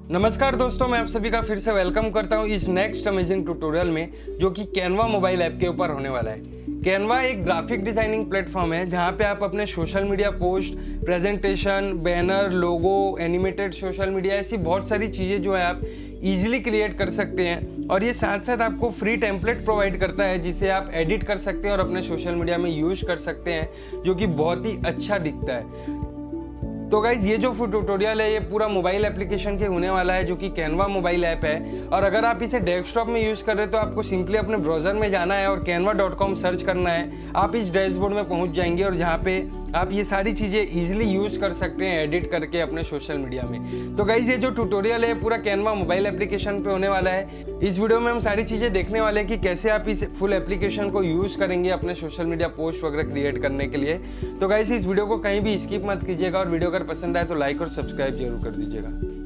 नमस्कार दोस्तों, मैं आप सभी का फिर से वेलकम करता हूं इस नेक्स्ट अमेजिंग ट्यूटोरियल में जो कि कैनवा मोबाइल ऐप के ऊपर होने वाला है। कैनवा एक ग्राफिक डिजाइनिंग प्लेटफॉर्म है जहां पे आप अपने social media post, presentation, banner, logo, animated social media ऐसी बहुत सारी चीज़ें जो है आप इजीली क्रिएट कर सकते हैं। और ये साथ साथ आपको फ्री टेम्पलेट प्रोवाइड करता है जिसे आप एडिट कर सकते हैं और अपने सोशल मीडिया में यूज कर सकते हैं, जो कि बहुत ही अच्छा दिखता है। तो गाइज ये जो ट्यूटोरियल है ये पूरा मोबाइल एप्लीकेशन के होने वाला है जो कि कैनवा मोबाइल ऐप है। और अगर आप इसे डेस्कटॉप में यूज़ कर रहे हो तो आपको सिंपली अपने ब्राउज़र में जाना है और canva.com सर्च करना है। आप इस डैशबोर्ड में पहुंच जाएंगे और जहां पे आप ये सारी चीज़ें इजीली यूज़ कर सकते हैं एडिट करके अपने सोशल मीडिया में। तो गाइज ये जो ट्यूटोरियल है पूरा कैनवा मोबाइल एप्लीकेशन पे होने वाला है। इस वीडियो में हम सारी चीज़ें देखने वाले हैं कि कैसे आप इस फुल एप्लीकेशन को यूज़ करेंगे अपने सोशल मीडिया पोस्ट वगैरह क्रिएट करने के लिए। तो गाइज इस वीडियो को कहीं भी स्किप मत कीजिएगा और वीडियो अगर पसंद आए तो लाइक और सब्सक्राइब जरूर कर दीजिएगा।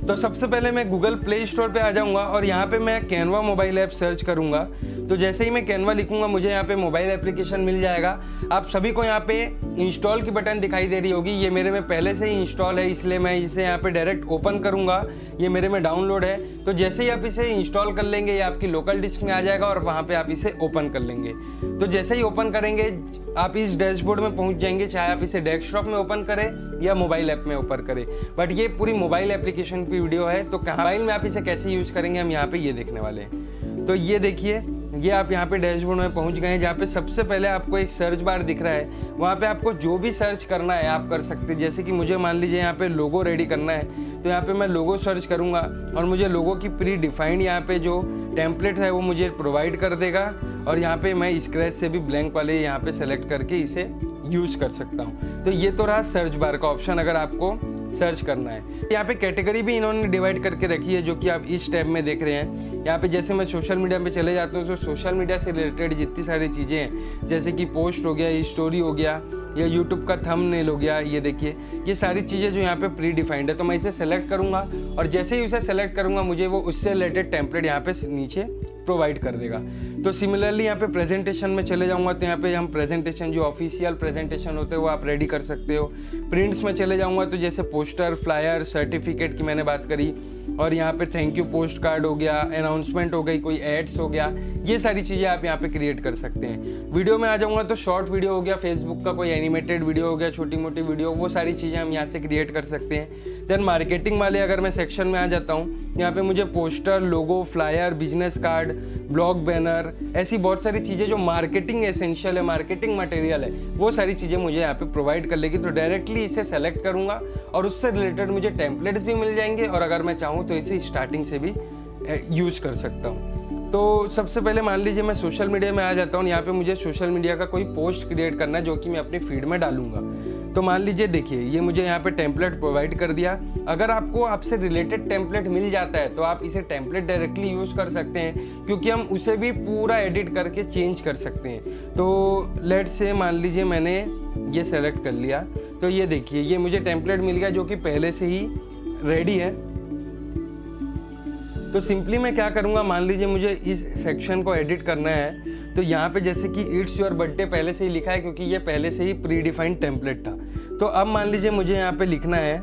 तो सबसे पहले मैं गूगल प्ले स्टोर पे आ जाऊंगा और यहाँ पे मैं कैनवा मोबाइल ऐप सर्च करूंगा। तो जैसे ही मैं कैनवा लिखूंगा मुझे यहाँ पे मोबाइल एप्लीकेशन मिल जाएगा। आप सभी को यहाँ पे इंस्टॉल की बटन दिखाई दे रही होगी, ये मेरे में पहले से ही इंस्टॉल है इसलिए मैं इसे यहाँ पे डायरेक्ट ओपन करूंगा। ये मेरे में डाउनलोड है। तो जैसे ही आप इसे इंस्टॉल कर लेंगे ये आपकी लोकल डिस्क में आ जाएगा और वहाँ पे आप इसे ओपन कर लेंगे। तो जैसे ही ओपन करेंगे आप इस डैशबोर्ड में पहुँच जाएंगे, चाहे आप इसे डेस्कटॉप में ओपन करें या मोबाइल ऐप में ओपन करें। बट ये पूरी मोबाइल एप्लीकेशन की वीडियो है, तो मोबाइल में आप इसे कैसे यूज़ करेंगे हम यहाँ पे ये देखने वाले हैं। तो ये देखिए, ये आप यहाँ पे डैशबोर्ड में पहुँच गए हैं जहाँ पे सबसे पहले आपको एक सर्च बार दिख रहा है। वहाँ पे आपको जो भी सर्च करना है आप कर सकते हैं। जैसे कि मुझे मान लीजिए यहाँ पे लोगो रेडी करना है तो यहाँ पे मैं लोगो सर्च करूँगा और मुझे लोगो की प्री डिफाइंड यहाँ पे जो टेम्पलेट है वो मुझे प्रोवाइड कर देगा। और यहाँ पे मैं स्क्रैच से भी ब्लैंक वाले यहाँ पे सेलेक्ट करके इसे यूज़ कर सकता हूँ। तो ये तो रहा सर्च बार का ऑप्शन अगर आपको सर्च करना है। यहाँ पे कैटेगरी भी इन्होंने डिवाइड करके रखी है जो कि आप इस टैब में देख रहे हैं। यहाँ पे जैसे मैं सोशल मीडिया पे चले जाता हूँ तो सोशल मीडिया से रिलेटेड जितनी सारी चीज़ें हैं जैसे कि पोस्ट हो गया, स्टोरी हो गया या यूट्यूब का थंबनेल हो गया, ये देखिए ये सारी चीज़ें जो यहाँ पे प्री डिफाइंड है। तो मैं इसे सेलेक्ट करूँगा और जैसे ही उसे सेलेक्ट करूँगा मुझे वो उससे रिलेटेड टेम्पलेट यहाँ पे नीचे प्रोवाइड कर देगा। तो सिमिलरली यहाँ पे प्रेजेंटेशन में चले जाऊँगा तो यहाँ पे हम प्रेजेंटेशन जो ऑफिशियल प्रेजेंटेशन होते हैं वो आप रेडी कर सकते हो। प्रिंट्स में चले जाऊँगा तो जैसे पोस्टर, फ्लायर, सर्टिफिकेट की मैंने बात करी और यहाँ पे थैंक यू पोस्ट कार्ड हो गया, अनाउंसमेंट हो गई, कोई एड्स हो गया, ये सारी चीज़ें आप यहाँ पे क्रिएट कर सकते हैं। वीडियो में आ जाऊँगा तो शॉर्ट वीडियो हो गया, फेसबुक का कोई एनिमेटेड वीडियो हो गया, छोटी मोटी वीडियो, वो सारी चीज़ें हम यहाँ से क्रिएट कर सकते हैं। देन मार्केटिंग वाले अगर मैं सेक्शन में आ जाता हूँ यहाँ पे मुझे poster, logo, flyer, business card, blog banner, ऐसी बहुत सारी चीज़ें जो मार्केटिंग एसेंशियल है, मार्केटिंग मटेरियल है, वो सारी चीज़ें मुझे यहाँ पे प्रोवाइड कर लेगी। तो डायरेक्टली इसे सेलेक्ट करूँगा और उससे रिलेटेड मुझे टेम्पलेट्स भी मिल जाएंगे और अगर मैं चाहूँ तो इसे स्टार्टिंग से भी यूज़ कर सकता हूँ। तो सबसे पहले मान लीजिए मैं सोशल मीडिया में आ जाता हूँ। यहाँ पे मुझे सोशल मीडिया का कोई पोस्ट क्रिएट करना है जो कि मैं अपनी फीड में डालूंगा। तो मान लीजिए देखिए ये मुझे यहाँ पे टेम्पलेट प्रोवाइड कर दिया। अगर आपको आपसे रिलेटेड टेम्पलेट मिल जाता है तो आप इसे टेम्पलेट डायरेक्टली यूज़ कर सकते हैं क्योंकि हम उसे भी पूरा एडिट करके चेंज कर सकते हैं। तो लेट्स से मान लीजिए मैंने ये सेलेक्ट कर लिया तो ये देखिए ये मुझे टेम्पलेट मिल गया जो कि पहले से ही रेडी है। तो सिंपली मैं क्या करूँगा, मान लीजिए मुझे इस सेक्शन को एडिट करना है तो यहाँ पे जैसे कि इट्स योर बर्थडे पहले से ही लिखा है क्योंकि ये पहले से ही प्री डिफाइंड टेम्पलेट था। तो अब मान लीजिए मुझे यहाँ पे लिखना है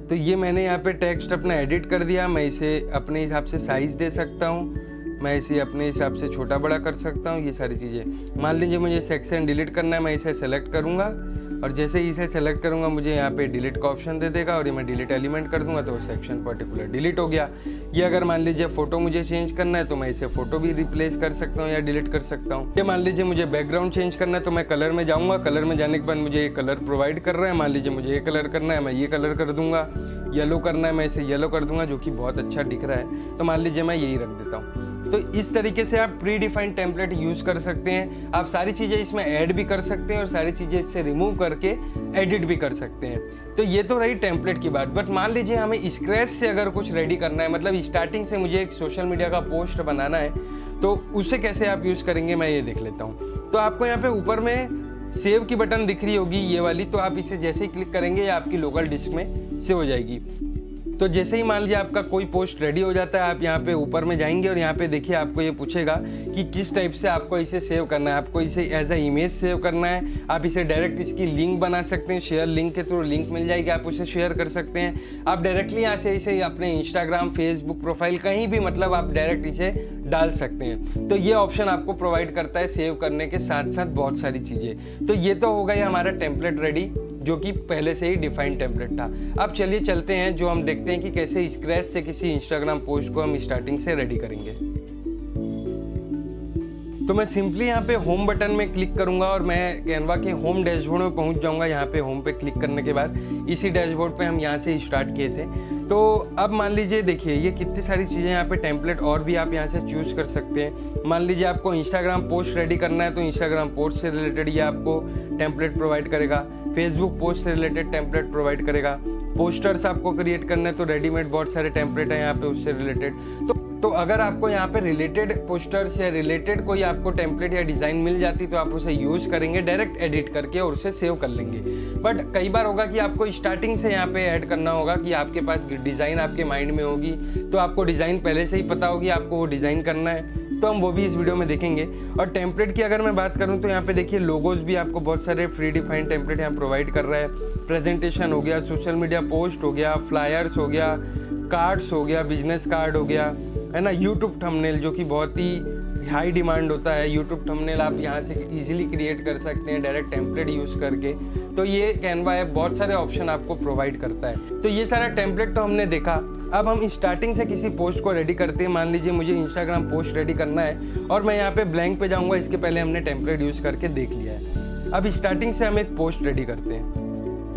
तो ये मैंने यहाँ पे टेक्स्ट अपना एडिट कर दिया। मैं इसे अपने हिसाब से साइज दे सकता हूँ, मैं इसे अपने हिसाब से छोटा बड़ा कर सकता हूँ, ये सारी चीज़ें। मान लीजिए मुझे सेक्शन डिलीट करना है, मैं इसे सेलेक्ट करूँगा और जैसे ही इसे सेलेक्ट करूँगा मुझे यहाँ पे डिलीट का ऑप्शन दे देगा और ये मैं डिलीट एलिमेंट कर दूंगा तो वो सेक्शन पर्टिकुलर डिलीट हो गया। ये अगर मान लीजिए फ़ोटो मुझे चेंज करना है तो मैं इसे फ़ोटो भी रिप्लेस कर सकता हूँ या डिलीट कर सकता हूँ। ये मान लीजिए मुझे बैकग्राउंड चेंज करना है तो मैं कलर में जाऊँगा, कलर में जाने के बाद मुझे ये कलर प्रोवाइड कर रहा है। मान लीजिए मुझे ये कलर करना है, मैं ये कलर कर दूंगा। येलो करना है, मैं इसे येलो कर दूंगा जो कि बहुत अच्छा दिख रहा है। तो मान लीजिए मैं यही रख देता हूँ। तो इस तरीके से आप प्री डिफाइंड टेम्पलेट यूज़ कर सकते हैं। आप सारी चीज़ें इसमें ऐड भी कर सकते हैं और सारी चीज़ें इससे रिमूव करके एडिट भी कर सकते हैं। तो ये तो रही टेम्पलेट की बात। बट मान लीजिए हमें स्क्रैच से अगर कुछ रेडी करना है, मतलब स्टार्टिंग से मुझे एक सोशल मीडिया का पोस्ट बनाना है तो उसे कैसे आप यूज़ करेंगे मैं ये देख लेता हूँ। तो आपको यहाँ पे ऊपर में सेव की बटन दिख रही होगी ये वाली, तो आप इसे जैसे ही क्लिक करेंगे ये आपकी लोकल डिस्क में सेव हो जाएगी। तो जैसे ही मान लीजिए आपका कोई पोस्ट रेडी हो जाता है, आप यहाँ पे ऊपर में जाएंगे और यहाँ पे देखिए आपको ये पूछेगा कि किस टाइप से आपको इसे सेव करना है। आपको इसे एज अ इमेज सेव करना है, आप इसे डायरेक्ट इसकी लिंक बना सकते हैं, शेयर लिंक के थ्रू लिंक मिल जाएगी, आप उसे शेयर कर सकते हैं। आप डायरेक्टली यहाँ से इसे अपने इंस्टाग्राम, फेसबुक प्रोफाइल कहीं भी मतलब आप डायरेक्ट इसे डाल सकते हैं। तो ये ऑप्शन आपको प्रोवाइड करता है सेव करने के साथ साथ बहुत सारी चीज़ें। तो ये तो हो गई हमारा टेम्पलेट रेडी, जो कि पहले से ही डिफाइंड टेम्पलेट था। अब चलिए चलते हैं, जो हम देखते हैं कि कैसे स्क्रैच से किसी इंस्टाग्राम पोस्ट को हम स्टार्टिंग से रेडी करेंगे। तो मैं सिंपली यहाँ पे होम बटन में क्लिक करूंगा और मैं कैनवा के होम डैशबोर्ड में पहुंच जाऊंगा। यहाँ पे होम पे क्लिक करने के बाद इसी डैशबोर्ड पे हम यहाँ से स्टार्ट किए थे। तो अब मान लीजिए देखिए ये कितनी सारी चीज़ें यहाँ पे टेम्पलेट और भी आप यहाँ से चूज़ कर सकते हैं। मान लीजिए आपको इंस्टाग्राम पोस्ट रेडी करना है तो इंस्टाग्राम पोस्ट से रिलेटेड ये आपको टेम्पलेट प्रोवाइड करेगा, फेसबुक पोस्ट से रिलेटेड टेम्पलेट प्रोवाइड करेगा, पोस्टर्स आपको क्रिएट करना है तो रेडीमेड बहुत सारे टेम्पलेट हैं यहाँ पे उससे रिलेटेड। तो अगर आपको यहाँ पे रिलेटेड पोस्टर्स या रिलेटेड कोई आपको टेम्पलेट या डिज़ाइन मिल जाती तो आप उसे यूज़ करेंगे डायरेक्ट एडिट करके और उसे सेव कर लेंगे। बट कई बार होगा कि आपको स्टार्टिंग से यहाँ पे ऐड करना होगा कि आपके पास डिज़ाइन आपके माइंड में होगी, तो आपको डिज़ाइन पहले से ही पता होगी, आपको वो डिज़ाइन करना है, तो हम वो भी इस वीडियो में देखेंगे। और टेम्पलेट की अगर मैं बात करूँ तो यहाँ पे देखिए लोगोज भी आपको बहुत सारे फ्री डिफाइंड टेम्पलेट यहाँ प्रोवाइड कर रहा है। प्रेजेंटेशन हो गया, सोशल मीडिया पोस्ट हो गया, फ्लायर्स हो गया, कार्ड्स हो गया, बिजनेस कार्ड हो गया, है ना, यूट्यूब थंबनेल जो कि बहुत ही हाई डिमांड होता है। यूट्यूब थंबनेल आप यहाँ से इजीली क्रिएट कर सकते हैं डायरेक्ट टेम्पलेट यूज़ करके। तो ये कैनवा ऐप बहुत सारे ऑप्शन आपको प्रोवाइड करता है। तो ये सारा टेम्पलेट तो हमने देखा। अब हम स्टार्टिंग से किसी पोस्ट को रेडी करते हैं। मान लीजिए मुझे इंस्टाग्राम पोस्ट रेडी करना है और मैं यहाँ पे ब्लैंक पे जाऊँगा, इसके पहले हमने टेम्पलेट यूज़ करके देख लिया है। अब स्टार्टिंग से हम एक पोस्ट रेडी करते हैं।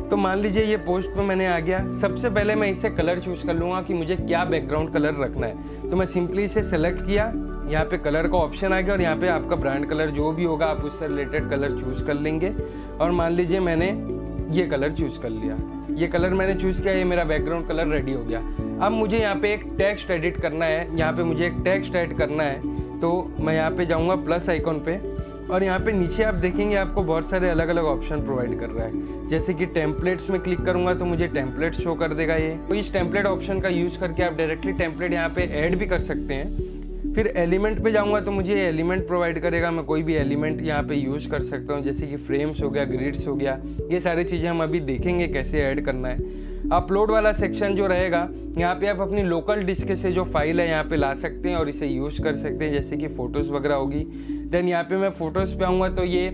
तो मान लीजिए ये पोस्ट पे मैंने आ गया। सबसे पहले मैं इसे कलर चूज़ कर लूँगा कि मुझे क्या बैकग्राउंड कलर रखना है। तो मैं सिंपली इसे सेलेक्ट किया, यहाँ पे कलर का ऑप्शन आ गया और यहाँ पे आपका ब्रांड कलर जो भी होगा आप उससे रिलेटेड कलर चूज़ कर लेंगे। और मान लीजिए मैंने ये कलर चूज़ कर लिया, ये कलर मैंने चूज़ किया, ये मेरा बैकग्राउंड कलर रेडी हो गया। अब मुझे यहाँ पे एक टेक्स्ट एडिट करना है, यहाँ पे मुझे एक टेक्स्ट ऐड करना है। तो मैं यहाँ पे जाऊँगा प्लस आइकॉन पे और यहाँ पे नीचे आप देखेंगे आपको बहुत सारे अलग अलग ऑप्शन प्रोवाइड कर रहा है। जैसे कि टेम्पलेट्स में क्लिक करूँगा तो मुझे टेम्पलेट्स शो कर देगा ये। तो इस टेम्पलेट ऑप्शन का यूज़ करके आप डायरेक्टली टेम्पलेट यहाँ पे ऐड भी कर सकते हैं। फिर एलिमेंट पे जाऊँगा तो मुझे एलिमेंट प्रोवाइड करेगा। मैं कोई भी एलिमेंट यहाँ पे यूज़ कर सकता हूँ, जैसे कि फ्रेम्स हो गया, ग्रिड्स हो गया। ये सारी चीज़ें हम अभी देखेंगे कैसे ऐड करना है। अपलोड वाला सेक्शन जो रहेगा, यहाँ पे आप अपनी लोकल डिस्क से जो फाइल है यहाँ पे ला सकते हैं और इसे यूज़ कर सकते हैं, जैसे कि फ़ोटोज़ वगैरह होगी। देन यहाँ पे मैं फ़ोटोज़ पे आऊँगा तो ये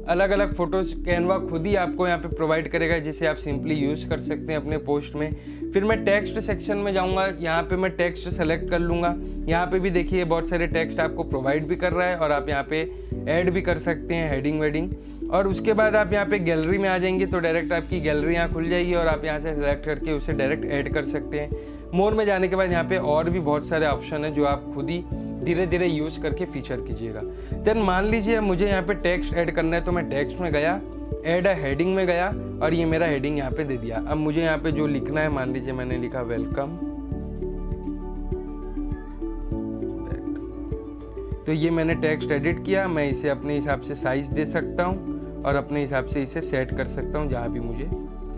अलग अलग फ़ोटोज़ कैनवा खुद ही आपको यहाँ पे प्रोवाइड करेगा, जिसे आप सिंपली यूज़ कर सकते हैं अपने पोस्ट में। फिर मैं टेक्स्ट सेक्शन में जाऊँगा, यहाँ पे मैं टेक्स्ट सेलेक्ट कर लूँगा। यहाँ पे भी देखिए बहुत सारे टेक्स्ट आपको प्रोवाइड भी कर रहा है और आप यहाँ पे ऐड भी कर सकते हैं, हेडिंग वेडिंग। और उसके बाद आप यहाँ पे गैलरी में आ जाएंगे तो डायरेक्ट आपकी गैलरी यहाँ खुल जाएगी और आप यहाँ से सेलेक्ट करके उसे डायरेक्ट ऐड कर सकते हैं। मोर में जाने के बाद यहाँ पे और भी बहुत सारे ऑप्शन हैं जो आप खुद ही धीरे धीरे यूज़ करके फीचर कीजिएगा। देन मान लीजिए मुझे यहाँ पे टेक्स्ट ऐड करना है तो मैं टेक्स्ट में गया, ऐड अ हेडिंग में गया और ये मेरा हेडिंग यहाँ पे दे दिया। अब मुझे यहाँ पे जो लिखना है, मान लीजिए मैंने लिखा वेलकम, तो ये मैंने टेक्स्ट एडिट किया। मैं इसे अपने हिसाब से साइज दे सकता हूँ और अपने हिसाब से इसे सेट कर सकता हूँ जहाँ भी मुझे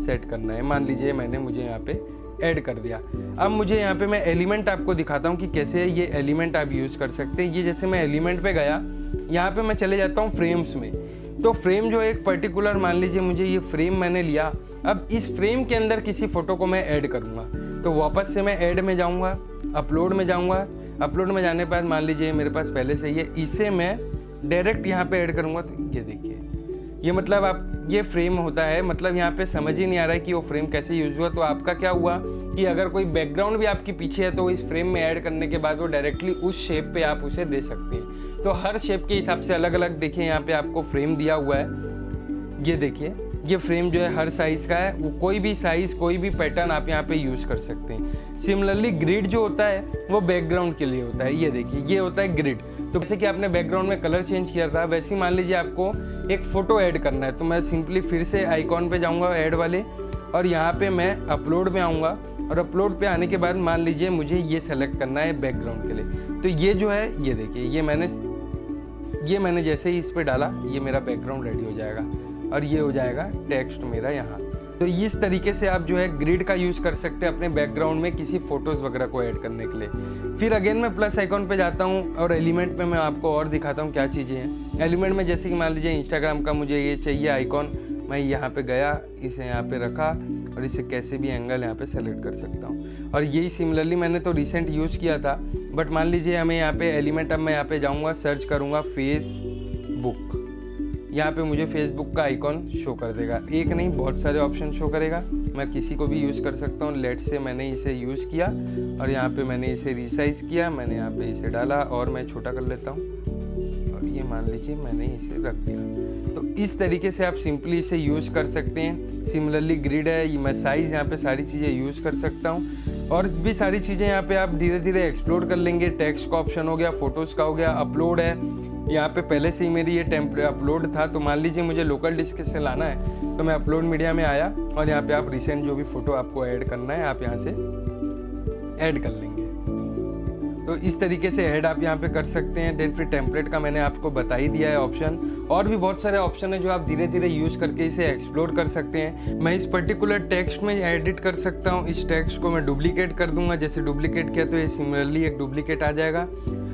सेट करना है। मान लीजिए मुझे यहाँ पे ऐड कर दिया। अब मुझे यहाँ पे मैं एलिमेंट आपको दिखाता हूँ कि कैसे ये एलिमेंट आप यूज़ कर सकते हैं। ये जैसे मैं एलिमेंट पे गया, यहाँ पे मैं चले जाता हूँ फ्रेम्स में। तो फ्रेम जो एक पर्टिकुलर, मान लीजिए मुझे ये फ्रेम मैंने लिया। अब इस फ्रेम के अंदर किसी फ़ोटो को मैं ऐड करूँगा तो वापस से मैं ऐड में जाऊँगा, अपलोड में जाऊँगा। अपलोड में जाने पर मान लीजिए मेरे पास पहले से ही है, इसे मैं डायरेक्ट यहाँ पे ऐड करूँगा तो ये देखिए, ये मतलब आप ये फ्रेम होता है। मतलब यहाँ पे समझ ही नहीं आ रहा है कि वो फ्रेम कैसे यूज़ हुआ। तो आपका क्या हुआ कि अगर कोई बैकग्राउंड भी आपके पीछे है तो इस फ्रेम में ऐड करने के बाद वो डायरेक्टली उस शेप पे आप उसे दे सकते हैं। तो हर शेप के हिसाब से अलग अलग देखिए यहाँ पे आपको फ्रेम दिया हुआ है। ये देखिए ये फ्रेम जो है हर साइज़ का है, वो कोई भी साइज़ कोई भी पैटर्न आप यहाँ पे यूज़ कर सकते हैं। सिमिलरली ग्रिड जो होता है वो बैकग्राउंड के लिए होता है। ये देखिए ये होता है ग्रिड। तो जैसे कि आपने बैकग्राउंड में कलर चेंज किया था, वैसे ही मान लीजिए आपको एक फ़ोटो ऐड करना है तो मैं सिंपली फिर से आइकॉन पे जाऊँगा ऐड वाले और यहाँ पे मैं अपलोड में आऊँगा और अपलोड पे आने के बाद मान लीजिए मुझे ये सेलेक्ट करना है बैकग्राउंड के लिए। तो ये जो है ये देखिए ये मैंने जैसे ही इस पर डाला ये मेरा बैकग्राउंड रेडी हो जाएगा और ये हो जाएगा टेक्स्ट मेरा यहाँ। तो इस तरीके से आप जो है ग्रिड का यूज़ कर सकते हैं अपने बैकग्राउंड में किसी फोटोज़ वगैरह को ऐड करने के लिए। फिर अगेन मैं प्लस आइकॉन पे जाता हूँ और एलिमेंट में मैं आपको और दिखाता हूँ क्या चीज़ें हैं। एलिमेंट में जैसे कि मान लीजिए इंस्टाग्राम का मुझे ये चाहिए आइकॉन, मैं यहाँ पे गया, इसे यहाँ पे रखा और इसे कैसे भी एंगल यहाँ पे सेलेक्ट कर सकता हूँ। और यही सिमिलरली मैंने तो रिसेंट यूज़ किया था, बट मान लीजिए हमें यहाँ पे एलिमेंट, अब मैं यहाँ पे जाऊँगा, सर्च करूँगा फेसबुक, यहाँ पे मुझे फेसबुक का आइकॉन शो कर देगा। एक नहीं, बहुत सारे ऑप्शन शो करेगा, मैं किसी को भी यूज़ कर सकता हूँ। लेट से मैंने इसे यूज़ किया और यहाँ पे मैंने इसे रिसाइज किया, मैंने यहाँ पे इसे डाला और मैं छोटा कर लेता हूँ और ये मान लीजिए मैंने इसे रख दिया। तो इस तरीके से आप सिंपली इसे यूज़ कर सकते हैं। सिमिलरली ग्रिड है, ये मैं साइज़ यहाँ पे सारी चीज़ें यूज़ कर सकता हूँ और भी सारी चीज़ें यहाँ पे आप धीरे धीरे एक्सप्लोर कर लेंगे। टेक्स्ट का ऑप्शन हो गया, फोटोज़ का हो गया, अपलोड है, यहाँ पे पहले से ही मेरी ये टेम्पलेट अपलोड था। तो मान लीजिए मुझे लोकल डिस्क से लाना है तो मैं अपलोड मीडिया में आया और यहाँ पे आप रिसेंट जो भी फ़ोटो आपको ऐड करना है आप यहाँ से ऐड कर लेंगे। तो इस तरीके से ऐड आप यहाँ पे कर सकते हैं। देन फिर टेम्पलेट का मैंने आपको बता ही दिया है ऑप्शन, और भी बहुत सारे ऑप्शन है जो आप धीरे धीरे यूज़ करके इसे एक्सप्लोर कर सकते हैं। मैं इस पर्टिकुलर टेक्स्ट में एडिट कर सकता हूँ। इस टेक्स्ट को मैं डुप्लीकेट कर दूंगा, जैसे डुप्लीकेट किया तो ये सिमिलरली एक डुप्लीकेट आ जाएगा।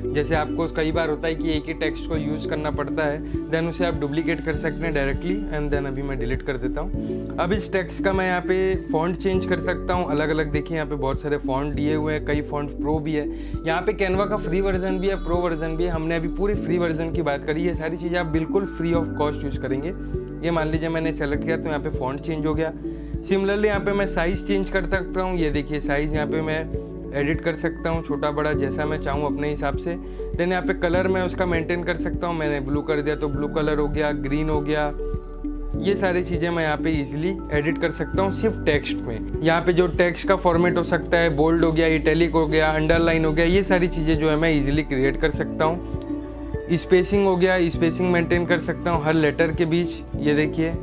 जैसे आपको कई बार होता है कि एक ही टेक्स्ट को यूज़ करना पड़ता है, देन उसे आप डुप्लीकेट कर सकते हैं डायरेक्टली। एंड देन अभी मैं डिलीट कर देता हूँ। अब इस टेक्स्ट का मैं यहाँ पे फ़ॉन्ट चेंज कर सकता हूँ, अलग अलग। देखिए यहाँ पे बहुत सारे फ़ॉन्ट दिए हुए हैं, कई फ़ॉन्ट प्रो भी है। यहाँ पे कैनवा का फ्री वर्जन भी है, प्रो वर्जन भी है। हमने अभी पूरी फ्री वर्जन की बात करी है। सारी चीज़ें आप बिल्कुल फ्री ऑफ कॉस्ट यूज़ करेंगे। ये मान लीजिए मैंने सेलेक्ट किया तो यहाँ पे फ़ॉन्ट चेंज हो गया। सिमिलरली यहाँ पे मैं साइज़ चेंज कर सकता हूँ। ये देखिए साइज़ यहाँ पे मैं एडिट कर सकता हूँ, छोटा बड़ा जैसा मैं चाहूँ अपने हिसाब से। देन यहाँ पे कलर मैं उसका मेंटेन कर सकता हूँ। मैंने ब्लू कर दिया तो ब्लू कलर हो गया, ग्रीन हो गया। ये सारी चीज़ें मैं यहाँ पे इजीली एडिट कर सकता हूँ सिर्फ टेक्स्ट में। यहाँ पे जो टेक्स्ट का फॉर्मेट हो सकता है, बोल्ड हो गया, इटैलिक हो गया, अंडरलाइन हो गया, ये सारी चीज़ें जो है मैं इजीली क्रिएट कर सकता हूँ। स्पेसिंग हो गया, स्पेसिंग मेंटेन कर सकता हूँ हर लेटर के बीच। ये देखिए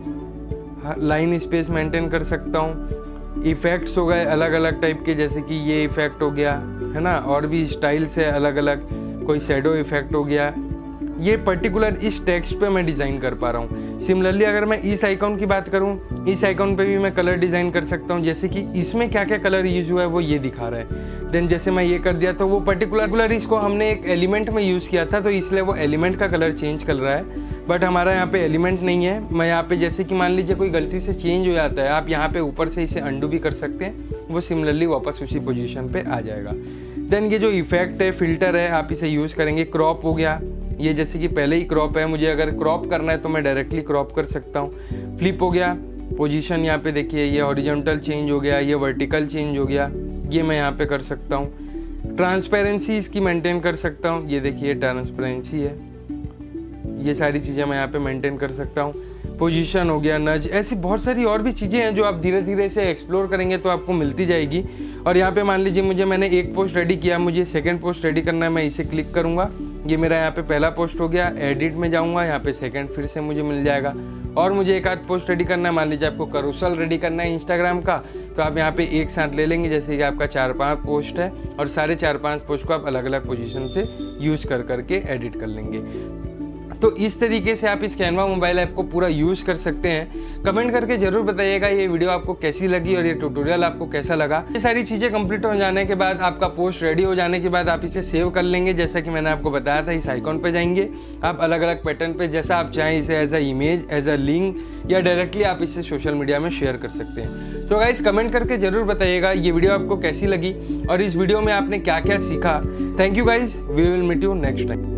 लाइन स्पेस मेंटेन कर सकता हूँ। इफ़ेक्ट्स हो गए अलग अलग टाइप के, जैसे कि ये इफ़ेक्ट हो गया है ना, और भी स्टाइल्स है अलग अलग, कोई शैडो इफ़ेक्ट हो गया। ये पर्टिकुलर इस टेक्स्ट पे मैं डिज़ाइन कर पा रहा हूँ। सिमिलरली अगर मैं इस आइकॉन की बात करूँ, इस आइकॉन पे भी मैं कलर डिज़ाइन कर सकता हूँ। जैसे कि इसमें क्या क्या कलर यूज़ हुआ है वो ये दिखा रहा है। देन जैसे मैं ये कर दिया तो वो पर्टिकुलर इसको हमने एक एलिमेंट में यूज़ किया था, तो इसलिए वो एलिमेंट का कलर चेंज कर रहा है। बट हमारा यहाँ पे एलिमेंट नहीं है। मैं यहाँ पे जैसे कि मान लीजिए कोई गलती से चेंज हो जाता है, आप यहाँ पे ऊपर से इसे अंडू भी कर सकते हैं, वो सिमिलरली वापस उसी पोजीशन पे आ जाएगा। देन ये जो इफेक्ट है, फिल्टर है, आप इसे यूज़ करेंगे। क्रॉप हो गया, ये जैसे कि पहले ही क्रॉप है, मुझे अगर क्रॉप करना है तो मैं डायरेक्टली क्रॉप कर सकता हूँ। फ्लिप हो गया, पोजीशन यहाँ पे देखिए, ये हॉरिजॉन्टल चेंज हो गया, ये वर्टिकल चेंज हो गया, ये मैं यहाँ पे कर सकता हूँ। ट्रांसपेरेंसी इसकी मेंटेन कर सकता हूँ। ये देखिए ट्रांसपेरेंसी है, ये सारी चीज़ें मैं यहाँ पे मेंटेन कर सकता हूँ। पोजीशन हो गया, नज, ऐसी बहुत सारी और भी चीज़ें हैं जो आप धीरे धीरे से एक्सप्लोर करेंगे तो आपको मिलती जाएगी। और यहाँ पे मान लीजिए मैंने एक पोस्ट रेडी किया, मुझे सेकंड पोस्ट रेडी करना है, मैं इसे क्लिक करूँगा, ये मेरा यहाँ पे पहला पोस्ट हो गया। एडिट में जाऊँगा, यहाँ पे सेकंड फिर से मुझे मिल जाएगा। और मुझे एक आध पोस्ट रेडी करना है, मान लीजिए आपको करूसल रेडी करना है इंस्टाग्राम का, तो आप यहाँ पे एक साथ ले लेंगे। जैसे कि आपका 4-5 पोस्ट है और सारे 4-5 पोस्ट को आप अलग अलग पोजीशन से यूज़ कर करके एडिट कर लेंगे। तो इस तरीके से आप इस कैनवा मोबाइल ऐप को पूरा यूज़ कर सकते हैं। कमेंट करके ज़रूर बताइएगा ये वीडियो आपको कैसी लगी और ये ट्यूटोरियल आपको कैसा लगा। ये सारी चीज़ें कंप्लीट हो जाने के बाद, आपका पोस्ट रेडी हो जाने के बाद आप इसे सेव कर लेंगे। जैसा कि मैंने आपको बताया था, इस आइकॉन पे जाएंगे, आप अलग अलग पैटर्न पे जैसा आप चाहें इसे as a image, as a link या डायरेक्टली आप इसे सोशल मीडिया में शेयर कर सकते हैं। तो गाइस कमेंट करके ज़रूर बताइएगा ये वीडियो आपको कैसी लगी और इस वीडियो में आपने क्या क्या सीखा। Thank you guys, we will meet you next time.